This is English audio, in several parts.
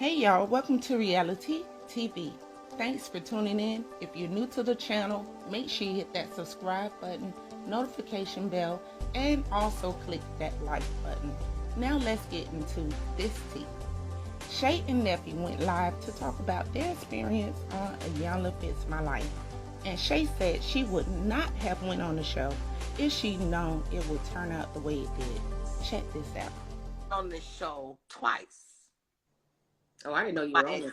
Hey y'all, welcome to Reality TV. Thanks for tuning in. If you're new to the channel, make sure you hit that subscribe button, notification bell, and also click that like button. Now let's get into this tea. Shay and Neffe went live to talk about their experience on A Young Fits My Life. And Shay said she would not have went on the show if she'd known it would turn out the way it did. Check this out. On this show twice. Oh, I didn't know you were on this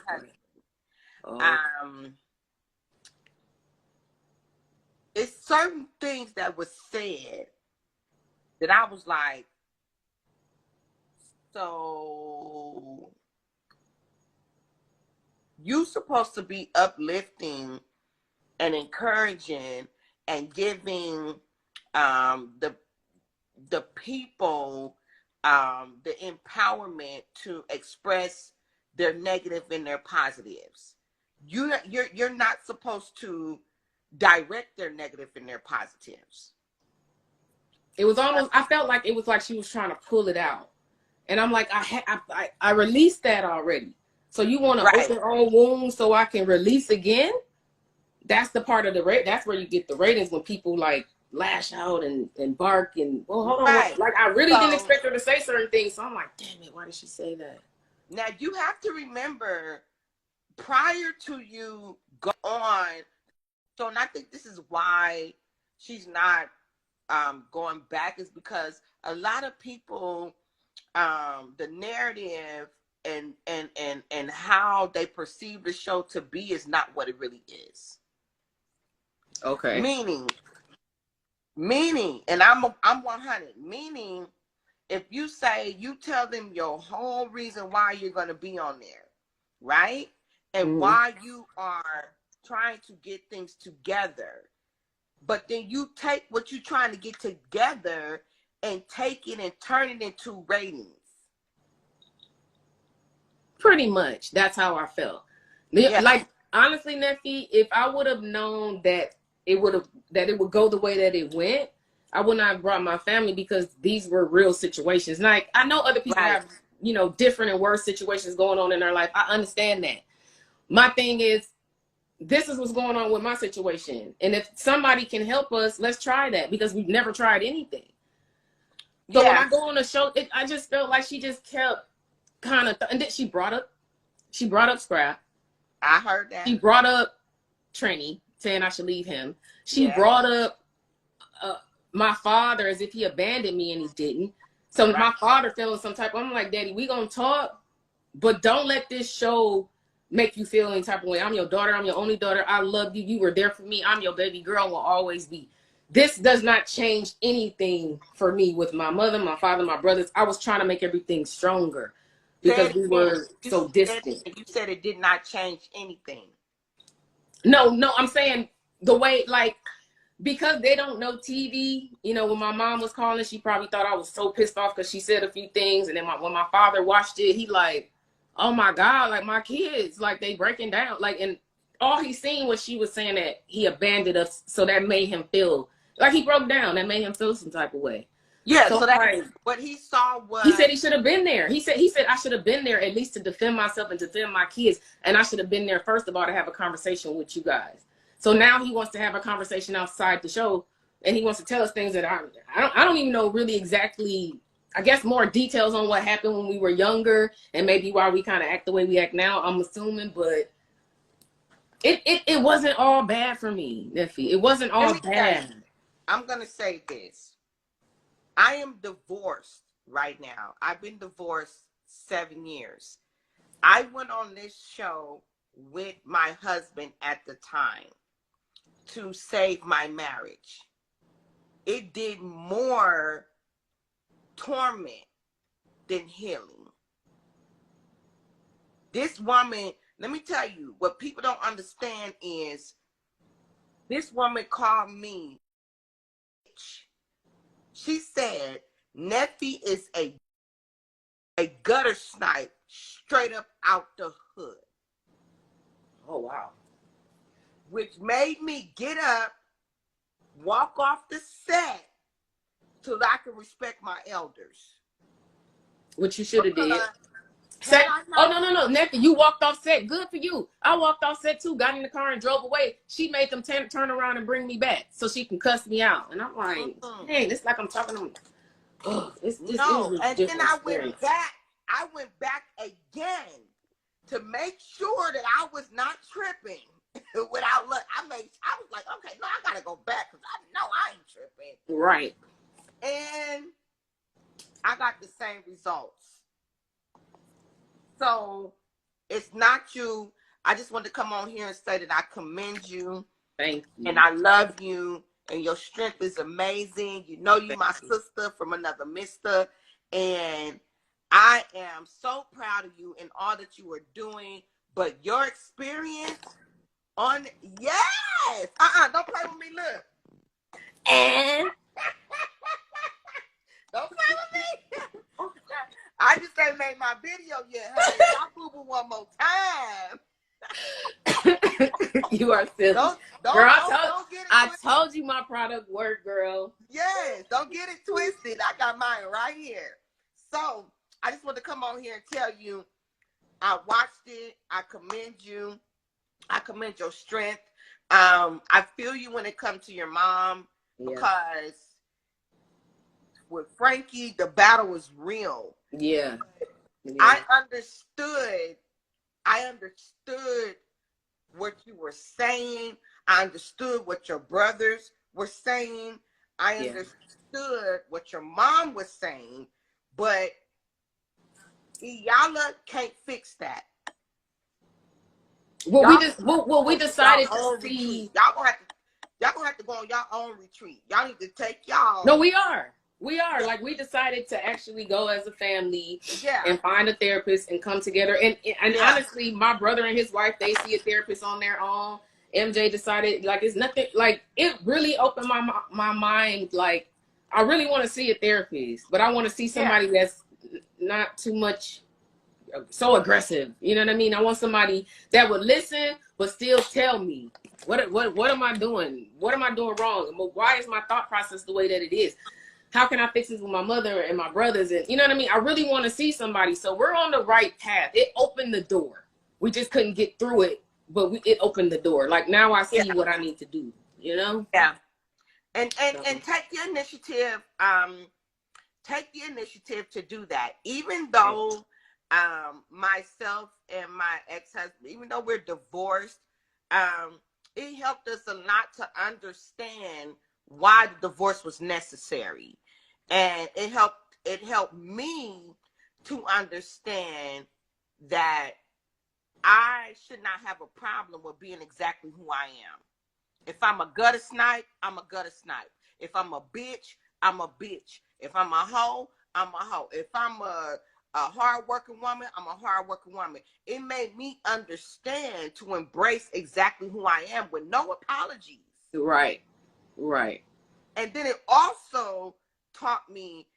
one. It's certain things that was said that I was like, so you supposed to be uplifting and encouraging and giving the people the empowerment to express their negative and their positives. You're not supposed to direct their negative and their positives. It was almost, I felt like it was like she was trying to pull it out. And I'm like, I released that already. So you want to open your own wound so I can release again? That's the part of the that's where you get the ratings, when people like lash out and bark and, well, hold on. Like, I really didn't expect her to say certain things. So I'm like, damn it, why did she say that? Now, you have to remember, prior to you go on, so, and I think this is why she's not going back, is because a lot of people, the narrative and how they perceive the show to be is not what it really is. Okay. Meaning, and I'm 100, meaning, if you say, you tell them your whole reason why you're going to be on there, right? And why you are trying to get things together. But then you take what you're trying to get together and take it and turn it into ratings. Pretty much. That's how I felt. Yeah. Like, honestly, Neffe, if I would have known that it would go the way that it went, I would not have brought my family, because these were real situations. Like, I know other people have, different and worse situations going on in their life. I understand that. My thing is, this is what's going on with my situation. And if somebody can help us, let's try that, because we've never tried anything. So when I go on the show, I just felt like she just kept kind of, and then she brought up Scrap. I heard that. She brought up Trini, saying I should leave him. She brought up my father, as if he abandoned me, and he didn't. So my father feeling some type of, I'm like, Daddy, we gonna talk, but don't let this show make you feel any type of way. I'm your daughter. I'm your only daughter. I love you. You were there for me. I'm your baby girl, will always be. This does not change anything for me with my mother, my father, my brothers. I was trying to make everything stronger because we were so distant. You said it did not change anything. No, I'm saying the way, like, because they don't know TV, when my mom was calling, she probably thought I was so pissed off because she said a few things. And then when my father watched it, he like, oh my God, like, my kids, like, they breaking down. Like, and all he seen was she was saying that he abandoned us. So that made him feel like he broke down. That made him feel some type of way. Yeah, so that what he saw was, he said he should have been there. He said I should have been there, at least to defend myself and defend my kids. And I should have been there, first of all, to have a conversation with you guys. So now he wants to have a conversation outside the show, and he wants to tell us things that I don't even know really exactly, I guess, more details on what happened when we were younger, and maybe why we kind of act the way we act now, I'm assuming. But it wasn't all bad for me, Neffe. It wasn't all bad. I'm going to say this. I am divorced right now. I've been divorced 7 years. I went on this show with my husband at the time to save my marriage. It did more torment than healing. This woman, let me tell you, what people don't understand is, this woman called me. She said, Neffe is a gutter snipe straight up out the hood. Oh, wow. Which made me get up, walk off the set, so that I could respect my elders. Which you should have did. Had Set. I Oh not, no, Neffe, you walked off set. Good for you. I walked off set too. Got in the car and drove away. She made them turn around and bring me back so she can cuss me out. And I'm like, dang, it's like I'm talking to them. Oh, this is no. a And then different I went experience. back. I went back again to make sure that I was not tripping without look. I was like, okay, no, I gotta go back because I know I ain't tripping. Right. And I got the same results. So it's not you. I just wanted to come on here and say that I commend you. Thank you. And I love you. And your strength is amazing. You know you Thank my you. sister from another mister. And I am so proud of you and all that you are doing. But your experience on yes. Don't play with me. Look. And Don't play with me. I just ain't made my video yet, honey. I'll boo-boo one more time. you are silly. Don't get it I twisted. told you my product worked, girl. Yes, don't get it twisted. I got mine right here. So I just want to come on here and tell you, I watched it. I commend you. I commend your strength. I feel you when it comes to your mom because with Frankie, the battle was real. Yeah. I understood what you were saying. I understood what your brothers were saying. I understood what your mom was saying, but Iyala can't fix that. Well, we decided to see. Y'all gonna have to go on your own retreat. Y'all need to take y'all. No, we are. Like, we decided to actually go as a family and find a therapist and come together. And honestly, my brother and his wife, they see a therapist on their own. MJ decided, like, it's nothing, like, it really opened my mind. Like, I really want to see a therapist, but I want to see somebody that's not too much so aggressive. You know what I mean? I want somebody that would listen, but still tell me, what am I doing? What am I doing wrong? Why is my thought process the way that it is? How can I fix this with my mother and my brothers? And you know what I mean? I really want to see somebody. So we're on the right path. It opened the door. We just couldn't get through it, but it opened the door. Like, now I see what I need to do, you know? Yeah. And take the initiative. Take the initiative to do that. Even though myself and my ex-husband, even though we're divorced, it helped us a lot to understand why the divorce was necessary. And it helped me to understand that I should not have a problem with being exactly who I am. If I'm a gutter snipe, I'm a gutter snipe. If I'm a bitch, I'm a bitch. If I'm a hoe, I'm a hoe. If I'm a hard-working woman, I'm a hard-working woman. It made me understand to embrace exactly who I am with no apologies. Right. And then it also taught me,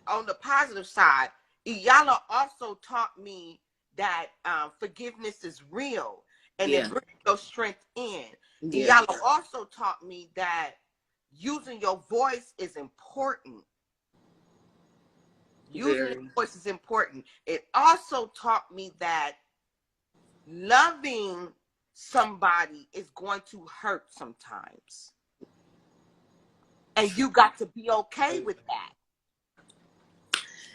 on the positive side, Iyala also taught me that forgiveness is real and it brings your strength in. Iyala also taught me that using your voice is important. Using your voice is important. It also taught me that loving somebody is going to hurt sometimes. And you got to be okay with that.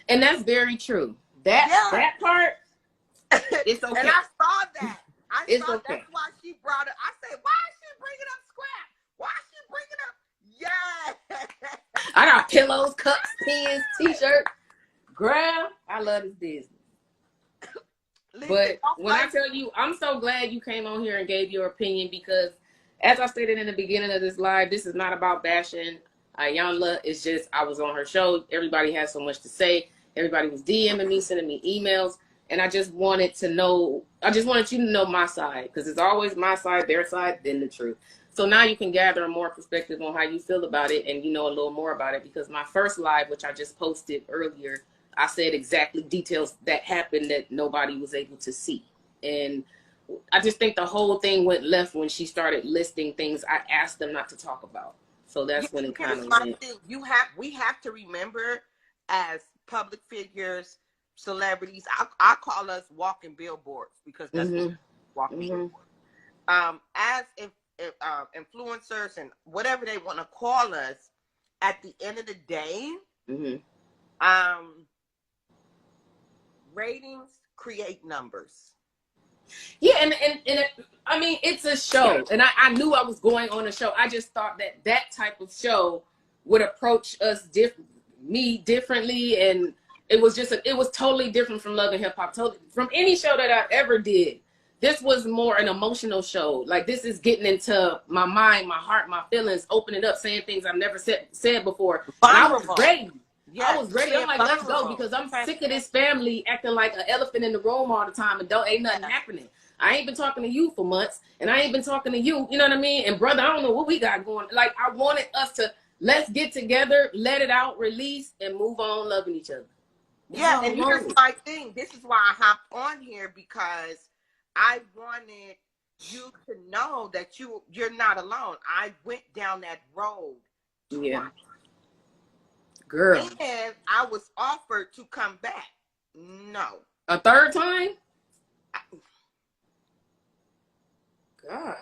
And that's very true. That part, it's okay. And I saw that. It's okay. That's why she brought it. I said, why is she bringing up scrap? Why is she bringing up? Yeah. I got pillows, cups, pens, t-shirts. Girl, I love this business. But when I tell you, I'm so glad you came on here and gave your opinion, because as I stated in the beginning of this live, this is not about bashing Iyanla. It's just, I was on her show. Everybody has so much to say. Everybody was DMing me, sending me emails. And I just wanted to know, I just wanted you to know my side, because it's always my side, their side, then the truth. So now you can gather a more perspective on how you feel about it, and you know a little more about it, because my first live, which I just posted earlier, I said exactly details that happened that nobody was able to see. And I just think the whole thing went left when she started listing things I asked them not to talk about. So that's when it kind of went. We have to remember, as public figures, celebrities. I call us walking billboards because that's what walking billboards. As influencers and whatever they want to call us, at the end of the day, ratings create numbers. Yeah, and I mean, it's a show, and I knew I was going on a show. I just thought that type of show would approach us differently, and it was totally different from Love and Hip Hop, totally from any show that I ever did. This was more an emotional show. Like, this is getting into my mind, my heart, my feelings, opening up, saying things I've never said before. And I was ready. Yes, I was ready. I'm like, let's go, because I'm sick of this family acting like an elephant in the room all the time and ain't nothing happening. I ain't been talking to you for months, and I ain't been talking to you. You know what I mean? And brother, I don't know what we got going. Like, I wanted us to let's get together, let it out, release, and move on loving each other. Yeah, and here's my thing. This is why I hopped on here, because I wanted you to know that you're not alone. I went down that road twice. Girl. And I was offered to come back. No. A third time? God.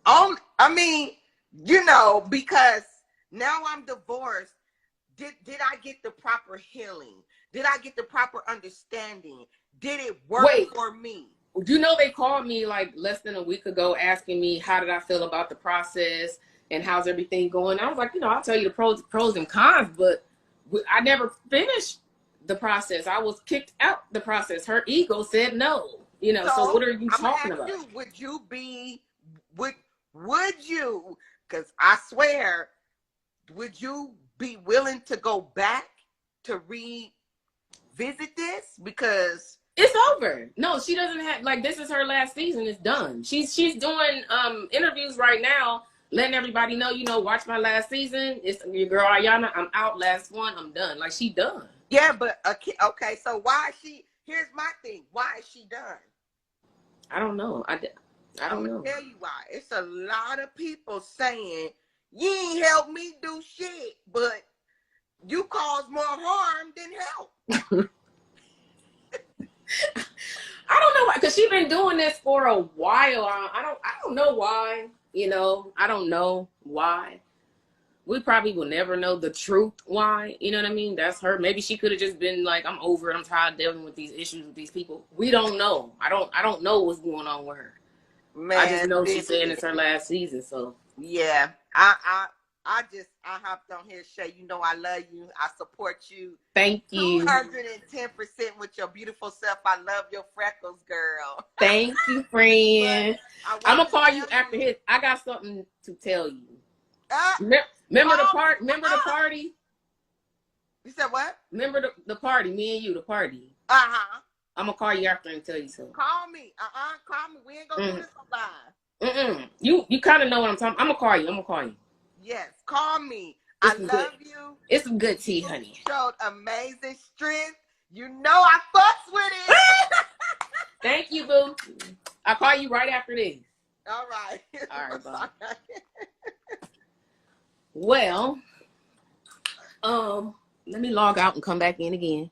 I mean, you know, because now I'm divorced. Did I get the proper healing? Did I get the proper understanding? Did it work for me? You know, they called me like less than a week ago asking me how did I feel about the process and how's everything going. I was like, you know, I'll tell you the pros and cons, but I never finished the process. I was kicked out the process. Her ego said no. You know, so what are you talking about? Would you, because I swear, would you be willing to go back to revisit this? Because it's over. No, she doesn't have, like, this is her last season. It's done. She's doing interviews right now, letting everybody know, you know, watch my last season. It's your girl Ayana. I'm out. Last one. I'm done. Like, she done. Yeah, but okay. So why is she? Here's my thing. Why is she done? I don't know. I don't know. I'm gonna tell you why. It's a lot of people saying you ain't helped me do shit, but you caused more harm than help. I don't know why, because she's been doing this for a while. I don't know why. You know, I don't know why. We probably will never know the truth why. You know what I mean? That's her. Maybe she could have just been like, I'm over it. I'm tired of dealing with these issues with these people. We don't know. I don't know what's going on with her. Man, I just know she's saying it's her last season. So yeah, I hopped on here, Shay. You know I love you. I support you. Thank you. 210% with your beautiful self. I love your freckles, girl. Thank you, friend. I'm gonna call you after his. I got something to tell you. Remember the part? Remember the party? You said what? Remember the party? Me and you, the party. I'm gonna call you after and tell you something. Call me. Call me. We ain't gonna do this on live. You kind of know what I'm talking. I'm gonna call you. Yes, call me. I love you. It's some good tea, honey. You showed amazing strength. You know I fucks with it. Thank you, boo. I'll call you right after this. All right. All right, bye. Well, let me log out and come back in again.